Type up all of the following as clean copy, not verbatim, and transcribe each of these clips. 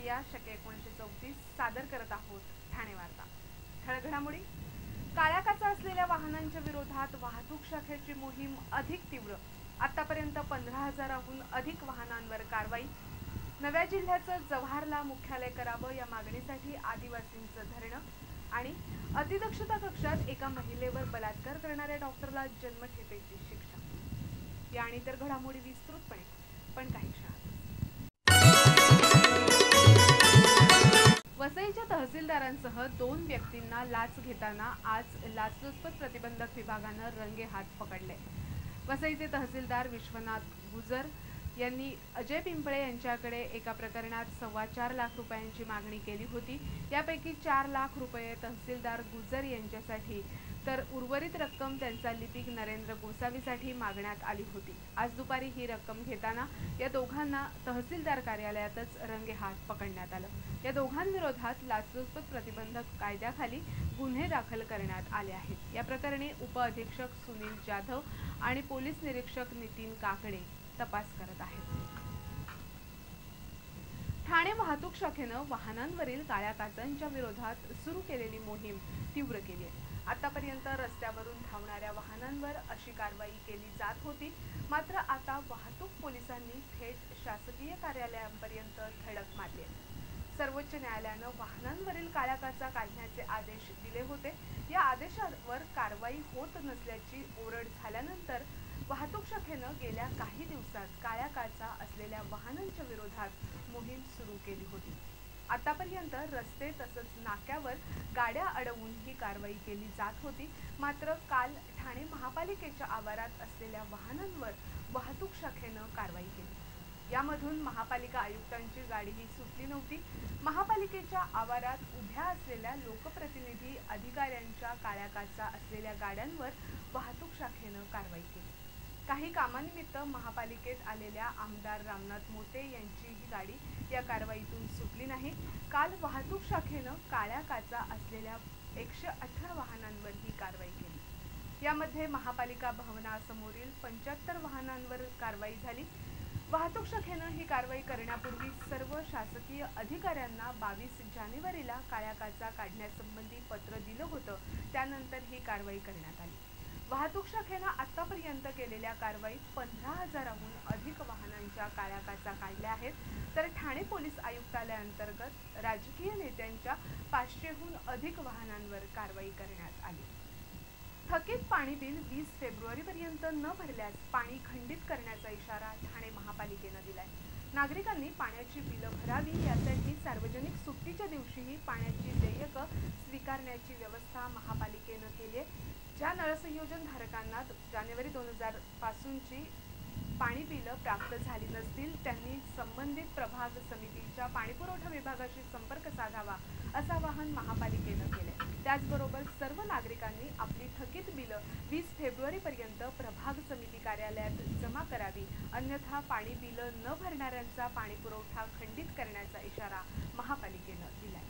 Media शके 1934 सादर करत आहोत ठाणे वार्ता। ठळक घडामोडी। काळ्या काचा असलेल्या वाहनांच्या विरोधात वाहतूक शाखेची मोहीम अधिक तीव्र। आतापर्यंत 15,000हून अधिक वाहनांवर कारवाई। नव्या जिल्ह्याचं जव्हारला मुख्यालय करावं या मागणीसाठी आदिवासींचं धरणं। आणि अतिदक्षता कक्षात एका महिलेवर बलात्कार करणाऱ्या डॉक्टरला जन्मठेपेची शिक्षा। या आणि इतर घडामोडी विस्तृतपणे पण काही क्षणात। वसईच्या तहसीलदारांसह 2 व्यक्तींना लाच घेताना आज लाचलुचपत प्रतिबंधक विभागानं रंगेहात पकडले। वसईचे तहसीलदार विश्वनाथ गुजर यांनी अजय पिंपळे यांच्याकडे एका प्रकरणात 4.25 लाख रुपयांची मागणी केली होती। यापैकी 4 लाख रुपये तहसीलदार गुजर यांच्यासाठी तर उर्वरित रक्कम त्यांचा लिपिक नरेंद्र गोसावीसाठी मागण्यात आली होती। आज दुपारी ही रक्कम घेताना या दोघांना तहसीलदार कार्यालयातच रंगेहात पकडण्यात आलं। या दोघांविरोधात लाचलुचपत प्रतिबंधक कायद्याखाली गुन्हे दाखल करण्यात आले आहेत। या प्रकरणी उपअधीक्षक सुनील जाधव आणि पोलीस निरीक्षक नितीन काकडे तपास करत आहेत। ठाणे वाहतूक शाखेनं वाहनांवरील काळ्या काचांच्या विरोधात सुरू केलेली मोहीम तीव्र केली आहे। आतापर्यंत रस्त्यावरून धावणाऱ्या वाहनांवर अशी कारवाई केली जात होती, मात्र आता वाहतूक पोलिसांनी थेट शासकीय कार्यालयांपर्यंत धडक मारली आहे। सर्वोच्च न्यायालयानं वाहनांवरील काळ्या काचा काढण्याचे आदेश दिले होते। या आदेशावर कारवाई होत नसल्याची ओरड झाल्यानंतर वाहतूक शाखेनं गेल्या काही दिवसात काळ्या काचा असलेल्या वाहनांच्या विरोधात मोहीम सुरू केली होती। आतापर्यंत रस्ते तसंच नाक्यावर गाड्या अडवून ही कारवाई केली जात होती, मात्र काल ठाणे महापालिकेच्या आवारात असलेल्या वाहनांवर वाहतूक शाखेनं कारवाई केली। यामधून महापालिका आयुक्तांची गाडीही सुटली नव्हती। महापालिकेच्या आवारात उभ्या असलेल्या लोकप्रतिनिधी अधिकाऱ्यांच्या काळ्या काचा असलेल्या गाड्यांवर वाहतूक शाखेनं कारवाई केली। काही कामानिमित्त महापालिकेत आलेल्या आमदार रामनाथ मोते यांची ही गाडी या कारवाईतून सुटली नाही। काल वाहतूक शाखेनं काळ्या काचा असलेल्या 118 वाहनांवर ही कारवाई केली। यामध्ये महापालिका भवनासमोरील 75 वाहनांवर कारवाई झाली। वाहतूक शाखेनं ही कारवाई करण्यापूर्वी सर्व शासकीय अधिकाऱ्यांना 22 जानेवारीला काळ्या काचा काढण्यासंबंधी पत्र दिलं होतं, त्यानंतर ही कारवाई करण्यात आली। वाहतूक शाखेनं आतापर्यंत केलेल्या कारवाईत 15,000हून अधिक वाहनांच्या काळ्या काचा काढल्या आहेत, तर ठाणे पोलीस आयुक्तालयाअंतर्गत राजकीय नेत्यांच्या 500हून अधिक वाहनांवर कारवाई करण्यात आली। थकीत पाणी बिल 20 फेब्रुवारीपर्यंत न भरल्यास पाणी खंडित करण्याचा इशारा ठाणे महापालिकेनं दिलाय। नागरिकांनी पाण्याची बिलं भरावी यासाठी सार्वजनिक सुट्टीच्या दिवशीही पाण्याची देयकं स्वीकारण्याची व्यवस्था महापालिकेनं केली आहे। ज्या नळसंयोजन धारकांना जानेवारी 2000 पासूनची पाणी बिलं प्राप्त झाली नसतील त्यांनी संबंधित प्रभाग समितीच्या पाणीपुरवठा विभागाशी संपर्क साधावा असं आवाहन महापालिकेनं केलंय। त्याचबरोबर सर्व नागरिकांनी आपली थकीत बिलं 20 फेब्रुवारीपर्यंत प्रभाग समिती कार्यालयात जमा करावी, अन्यथा पाणी बिलं न भरणाऱ्यांचा पाणीपुरवठा खंडित करण्याचा इशारा महापालिकेनं दिलाय।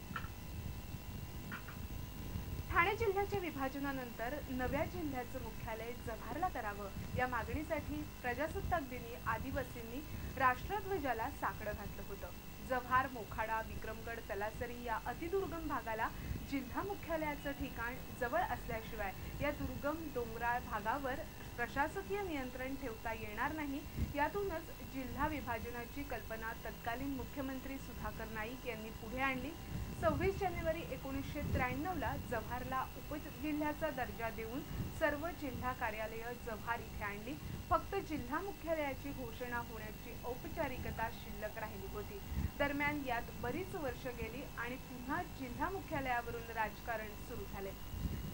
ठाणे जिल्ह्याच्या विभाजनानंतर नव्या जिल्ह्याचं मुख्यालय जव्हारला करावं या मागणीसाठी प्रजासत्ताक दिनी आदिवासींनी राष्ट्रध्वजाला साकडं घातलं होतं। जव्हार, मोखाडा, विक्रमगड, तलासरी या अतिदुर्गम भागाला जिल्हा मुख्यालयाचं ठिकाण जवळ असल्याशिवाय या दुर्गम डोंगराळ भागावर प्रशासकीय नियंत्रण ठेवता येणार नाही। यातूनच जिल्हा विभाजनाची कल्पना तत्कालीन मुख्यमंत्री सुधाकर नाईक यांनी पुढे आणली। 26 जानेवारी 1993ला जव्हारला उपजिल्ह्याचा दर्जा देऊन सर्व जिल्हा कार्यालयं जव्हार इथे आणली। फक्त जिल्हा मुख्यालयाची घोषणा होण्याची औपचारिकता शिल्लक राहिली होती। दरम्यान यात बरीच वर्ष गेली आणि पुन्हा जिल्हा मुख्यालयावरून राजकारण सुरू झाले।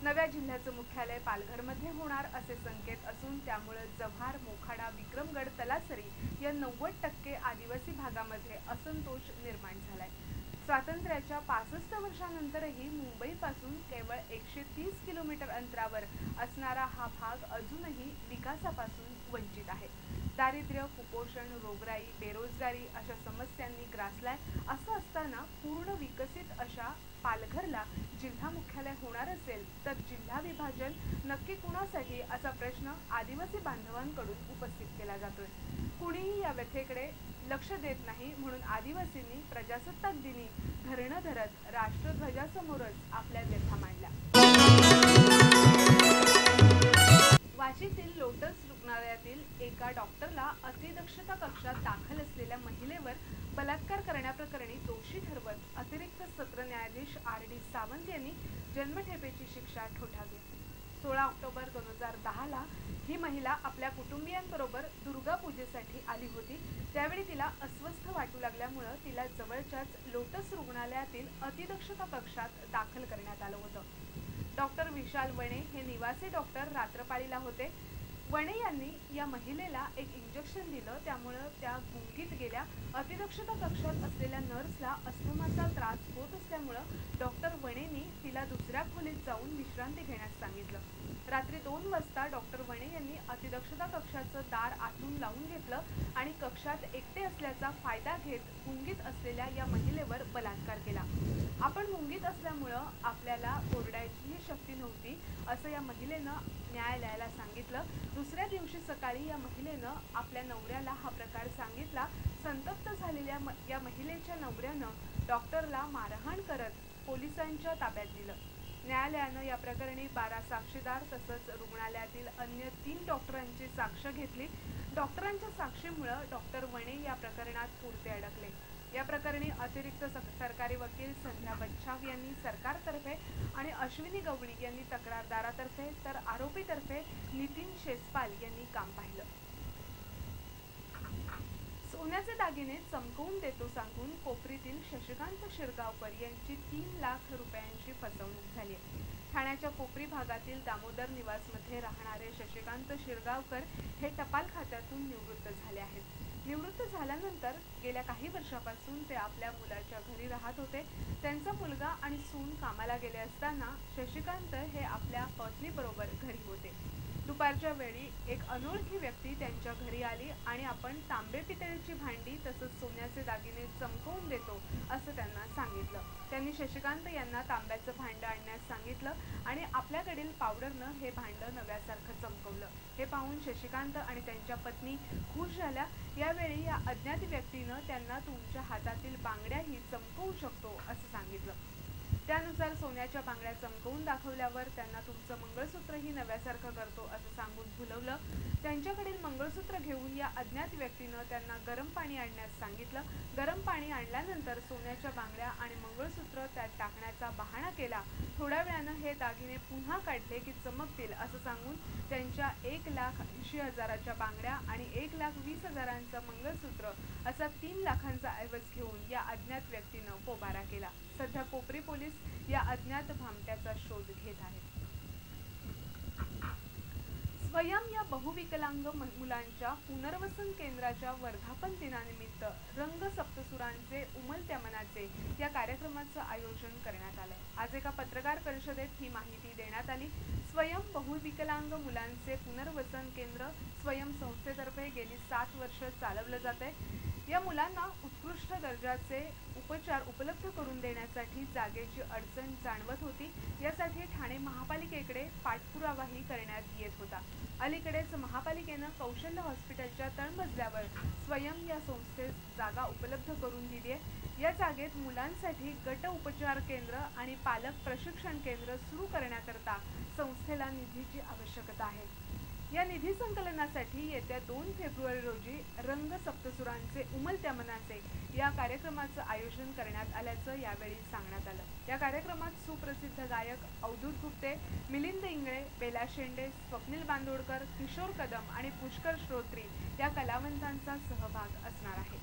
नव्या जिल्ह्याचं मुख्यालय पालघरमध्ये होणार असे संकेत असून त्यामुळे जव्हार, मोखाडा, विक्रमगड, तलासरी या 90% आदिवासी भागामध्ये असंतोष निर्माण झालाय। स्वातंत्र्याच्या 65 वर्षांनंतरही मुंबईपासून केवळ 130 किलोमीटर अंतरावर असणारा हा भाग अजूनही विकासापासून वंचित आहे। दारिद्र्य, कुपोषण, रोगराई, बेरोजगारी अशा समस्यांनी ग्रासलाय। असं असताना पूर्ण विकसित अशा पालघरला जिल्हा मुख्यालय होणार असेल तर जिल्हा विभाजन नक्की कुणासाठी असा प्रश्न आदिवासी बांधवांकडून उपस्थित केला जातोय। कुणीही या व्यथेकडे लक्ष देत नाही म्हणून आदिवासींनी प्रजासत्ताक दिनी धरणं धरत राष्ट्रध्वजासमोरच आपल्या व्यथा मांडल्या। वाशीतील लोटस रुग्णालयातील एका डॉक्टरला अतिदक्षता कक्षात दाखल असलेल्या महिलेवर बलात्कार करण्याप्रकरणी दोषी ठरवत अतिरिक्त सत्र न्यायाधीश RD सावंत यांनी जन्मठेपेची शिक्षा ठोठावली। 16 ऑक्टोबर 2010 ला ही महिला आपल्या कुटुंबियांबरोबर दुर्गा पूजेसाठी आली होती। त्यावेळी तिला अस्वस्थ वाटू लागल्यामुळे तिला जवळच्याच लोटस रुग्णालयातील अतिदक्षता कक्षात दाखल करण्यात आलं होतं। डॉक्टर विशाल वणे हे निवासी डॉक्टर रात्रपाळीला होते। वणे यांनी या महिलेला एक इंजेक्शन दिलं, त्यामुळे त्या गुंगीत गेल्या। अतिदक्षता कक्षात असलेल्या नर्सला अस्थमाचा त्रास होत असल्यामुळे डॉक्टर वणेंनी तिला दुसऱ्या खोलीत जाऊन विश्रांती घेण्यास सांगितलं। रात्री 2 वाजता डॉक्टर वणे यांनी अतिदक्षता कक्षाचं दार आतून लावून घेतलं आणि कक्षात एकटे असल्याचा फायदा घेत गुंगीत असलेल्या या महिलेवर बलात्कार केला। आपण गुंगीत असल्यामुळं आपल्याला ओरडायचीही शक्ती नव्हती, असं या महिलेनं न्यायालयाला सांगितलं। दुसऱ्या दिवशी सकाळी या महिलेनं आपल्या नवऱ्याला हा प्रकार सांगितला। संतप्त झालेल्या या महिलेच्या नवऱ्यानं डॉक्टरला मारहाण करत पोलिसांच्या ताब्यात दिलं। न्यायालयानं या प्रकरणी 12 साक्षीदार तसंच रुग्णालयातील अन्य 3 डॉक्टरांची साक्ष घेतली। डॉक्टरांच्या साक्षीमुळे डॉक्टर वणे या प्रकरणात पुरते अडकले। या प्रकरणी अतिरिक्त सरकारी वकील संध्या बच्छाव यांनी सरकारतर्फे आणि अश्विनी गवळी यांनी तक्रारदारातर्फे तर आरोपीतर्फे नितीन शेसपाल यांनी काम पाहिलं। सोन्याचे दागिने चमकवून देतो सांगून कोपरीतील शशिकांत शिरगावकर यांची 3 लाख रुपयांची फसवणूक झाली। ठाण्याच्या कोपरी भागातील दामोदर निवासमध्ये राहणारे शशिकांत शिरगावकर हे टपाल खात्यातून निवृत्त झाले आहेत। निवृत्त झाल्यानंतर गेल्या काही वर्षापासून ते आपल्या मुलाच्या घरी राहत होते। त्यांचा मुलगा आणि सून कामाला गेले असताना शशिकांत हे आपल्या पत्नीबरोबर घरी होते। दुपारच्या वेळी एक अनोळखी व्यक्ती त्यांच्या घरी आली आणि आपण तांबे पितळेची भांडी तसंच सोन्याचे दागिने चमकवून देतो असं त्यांना सांगितलं। त्यांनी शशिकांत यांना तांब्याचं भांडं आणण्यास सांगितलं आणि आपल्याकडील पावडरनं हे भांडं नव्यासारखं चमकवलं। हे पाहून शशिकांत आणि त्यांच्या पत्नी खुश झाल्या। यावेळी या अज्ञात व्यक्तीनं त्यांना तुमच्या हातातील बांगड्याही चमकवू शकतो असं सांगितलं। त्यानुसार सोन्याच्या बांगड्या चमकवून दाखवल्यावर त्यांना तुमचं मंगळसूत्रही नव्यासारखं करतो असं सांगून भुलवलं। त्यांच्याकडील मंगळसूत्र घेऊन या अज्ञात व्यक्तीनं त्यांना गरम पाणी आणण्यास सांगितलं। गरम पाणी आणल्यानंतर सोन्याच्या बांगड्या आणि मंगळसूत्र त्यात टाकण्याचा बहाणा केला। थोड्या वेळानं हे दागिने पुन्हा काढले की चमकतील असं सांगून त्यांच्या 1,80,000च्या बांगड्या आणि 1,20,000चं मंगळसूत्र असा 3 लाखांचा ऐवज घेऊन या अज्ञात व्यक्तीनं पोबारा केला। सध्या कोपरी पोलीस या अज्ञात भामट्याचा शोध घेत आहेत। स्वयं या बहुविकलांग मुलांच्या पुनर्वसन केंद्राच्या वर्धापन दिनानिमित्त रंग सप्तसुरांचे उमलत्या मनाचे या कार्यक्रमाचं आयोजन करण्यात आलंय। आज एका पत्रकार परिषदेत ही माहिती देण्यात आली। स्वयं बहुविकलांग मुलांचे पुनर्वसन केंद्र स्वयं संस्थेतर्फे गेली 7 वर्ष चालवलं जातंय। या मुलांना उत्कृष्ट दर्जाचे उपचार उपलब्ध करून देण्यासाठी जागेची अडचण जाणवत होती। यासाठी ठाणे महापालिकेकडे पाठपुरावाही करण्यात येत होता। अलीकडेच महापालिकेनं कौशल्य हॉस्पिटलच्या तळमजल्यावर स्वयं या संस्थेस जागा उपलब्ध करून दिली आहे। या जागेत मुलांसाठी गट उपचार केंद्र आणि पालक प्रशिक्षण केंद्र सुरू करण्याकरता संस्थेला निधीची आवश्यकता आहे। या निधी संकलनासाठी येत्या 2 फेब्रुवारी रोजी रंग सप्तसुरांचे उमलत्या मनाचे या कार्यक्रमाचं आयोजन करण्यात आल्याचं यावेळी सांगण्यात आलं। या कार्यक्रमात सुप्रसिद्ध गायक अवधूत गुप्ते, मिलिंद इंगळे, बेला शेंडे, स्वप्नील बांदोडकर, किशोर कदम आणि पुष्कर श्रोत्री या कलावंतांचा सहभाग असणार आहे।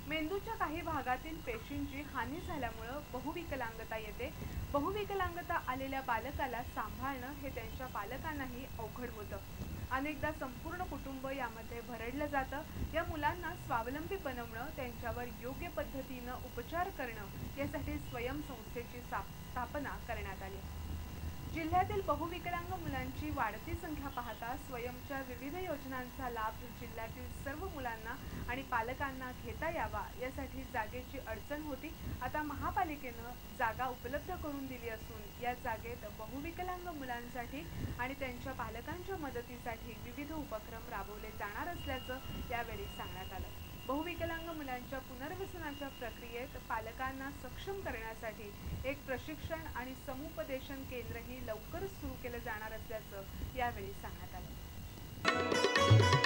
मेंदूच्या काही भागातील पेशींची हानी झाल्यामुळे बहुविकलांगता येते। बहुविकलांगता आलेल्या बालकाला सांभाळणं हे त्यांच्या पालकांनाही अवघड होतं। अनेकदा संपूर्ण कुटुंब यामध्ये भरडलं जातं। या मुलांना स्वावलंबी बनवणं, त्यांच्यावर योग्य पद्धतीनं उपचार करणं यासाठी स्वयं संस्थेची स्थापना करण्यात आली। जिल्ह्यातील बहुविकलांग मुलांची वाढती संख्या पाहता स्वयंच्या विविध योजनांचा लाभ जिल्ह्यातील सर्व मुलांना आणि पालकांना घेता यावा यासाठी जागेची अडचण होती। आता महापालिकेनं जागा उपलब्ध करून दिली असून या जागेत बहुविकलांग मुलांसाठी आणि त्यांच्या पालकांच्या मदतीसाठी विविध उपक्रम राबवले जाणार असल्याचं यावेळी सांगण्यात आलं। बहुविकलांग मुलांच्या पुनर्वसनाच्या प्रक्रियेत पालकांना सक्षम करण्यासाठी एक प्रशिक्षण आणि समुपदेशन केंद्रही लवकरच सुरू केलं जाणार असल्याचं यावेळी सांगण्यात आलं.